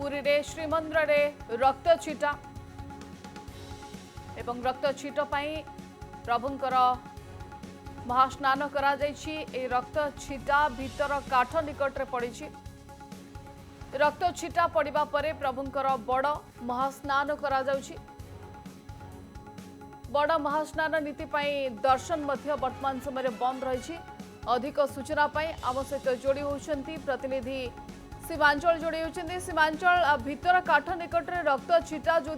पुरी रे श्रीमंदिर रे रक्त छिटा एवं रक्त छिट पाई प्रभुंकर महास्नान करा जायछि। ए रक्त छिटा भीतर काठ निकट रे पड़ी। रक्त छिटा पड़िबा परे प्रभुंकर बड़ महास्नान करा जाउछि। बड़ महास्नान नीति पाई दर्शन मध्य वर्तमान समय बंद रही। अधिक सूचना पाई आम सहित जोड़ी होती प्रतिनिधि सीमांचल जोड़ी होती। सीमांचल भीतर काठ निकट रे रक्त छिटा जो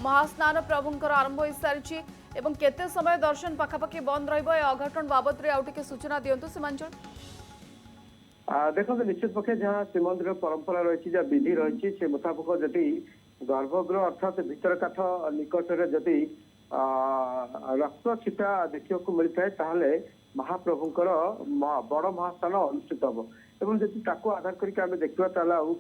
महास्नान प्रभुंकर आरंभ हो सारी एवं केते समय दर्शन पाखापाखि बंद रही अघटन बाबद आउ टिके सूचना दिंतु सीमांचल। देखो निश्चित पक्षे जहाँ श्रीमंदिर परंपरा रही विधि रही से मुताबक जदि गर्भगृह अर्थात भीतर काठ निकट में जदि रक्त छिटा देखा मिलता है महाप्रभुंकर बड़ महास्नान अनुष्ठित हम एवं जब ताको आधार करके आम देखा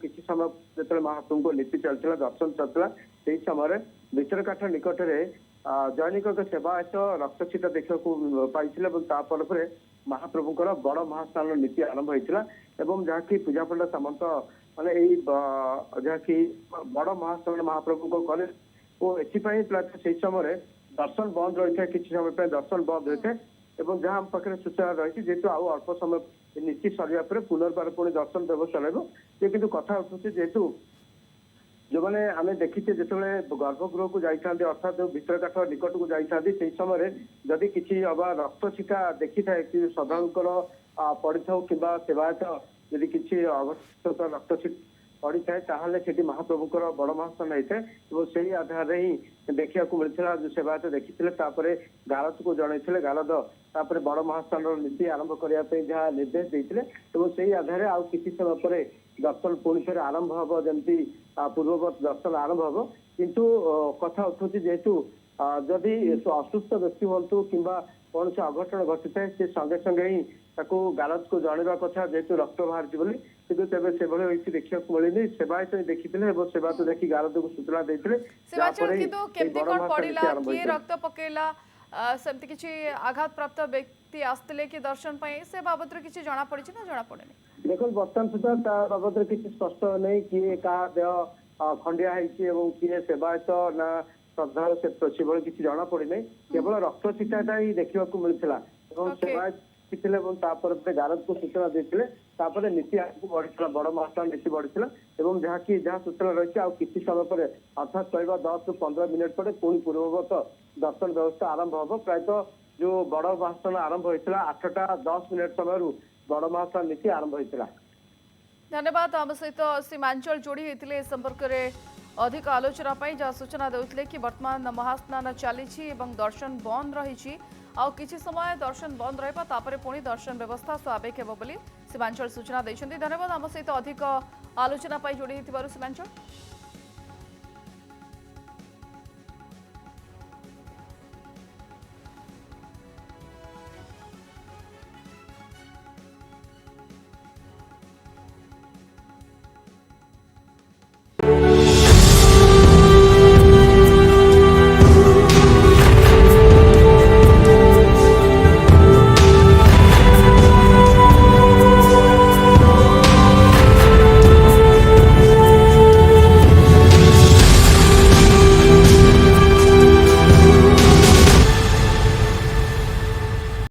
किसी समय जो महाप्रभु को नीति चलता दर्शन चलता से समय भीतर काठ निकट में दैनिक सेवायत रक्त छिटा देखा पाई पर महाप्रभुंकर बड़ महास्नान नीति आरंभ होता जहाँकि पूजा पंडा सामंत माने जहाँकि बड़ महास्नान महाप्रभु को कले और एथपाई समय दर्शन बंद रही है किसी समय दर्शन बंद रही है जहाँ आम पाखे सूचना रही जेहेतु आउ अल्प समय नीति सरिया पुनर्बार पुणी दर्शन व्यवस्था रही कि कथा उठुचे जेहेतु जो मैंने आम देखीचे जो गर्भगृह को जाता अर्थात जो भीतर काठ निकट को जाता से समय जदि किसी अबा रक्त छिटा देखी था कि श्रद्धालुकर पड़ी था कि सेवायत यदि किसी अवस्थित रक्त छिट पड़ी थाए से महाप्रभुकर बड़ महास्नान होता है और से आधार ही देखा मिलता जो सेवायत देखी गारद को जनई गारद तापर बड़ महास्नान नीति आरंभ करने जहाँ निर्देश देते से आधार आउ किसी समय पर दर्शन पुणी थे आरंभ हम जमी पूर्ववत दर्शन आरंभ हम किंतु कथा उठू जेहेतु जदि असुस्थ व्यक्ति हूँ कि कौन से अघटन घटी थाए से संगे संगे ही गारद को जनवा कथा जेहेतु रक्त बाहर कि तेज से देखा मिलनी सेवायत देखी सेवायत देखी गारद को सूचना देते रक्त पकेला सेमती किसी आघात प्राप्त व्यक्ति आसते कि दर्शन से बाबद किसी जना पड़ी ना जना पड़े देखो बर्तमान सुधा बाबद किसी स्पष्ट नहीं किए क्या देह खंडिया किए सेवायत ना श्रद्धा से किसी जना पड़ी नहीं केवल रक्त छिटाटा ही देखा मिलता सेवायत गारद को सूचना देते नीति आगे बढ़ी बड़ महास्नान नीति बढ़ी जहाँकि जहाँ सूचना रही है किसी समय पर अर्थात कहवा 10 ରୁ 15 मिनट पर पुणी पूर्ववत दर्शन व्यवस्था आरंभ हम प्रायतः जो बड़ महास्नान आरंभ होता 8:10 समय बड़ महास्नान नीति आरंभ होता। धन्यवाद आम सहित सीमांचल जोड़ी होते संपर्क में अधिक आलोचना जहाँ सूचना देते कि वर्तमान महास्नान चली दर्शन बंद रही आउ किसी समय दर्शन बंद रहा पुणी दर्शन व्यवस्था स्वाभाविक हेब बोली सीमांचल सूचना देते। धन्यवाद आम सहित अधिक आलोचना जोड़ी सीमांचल।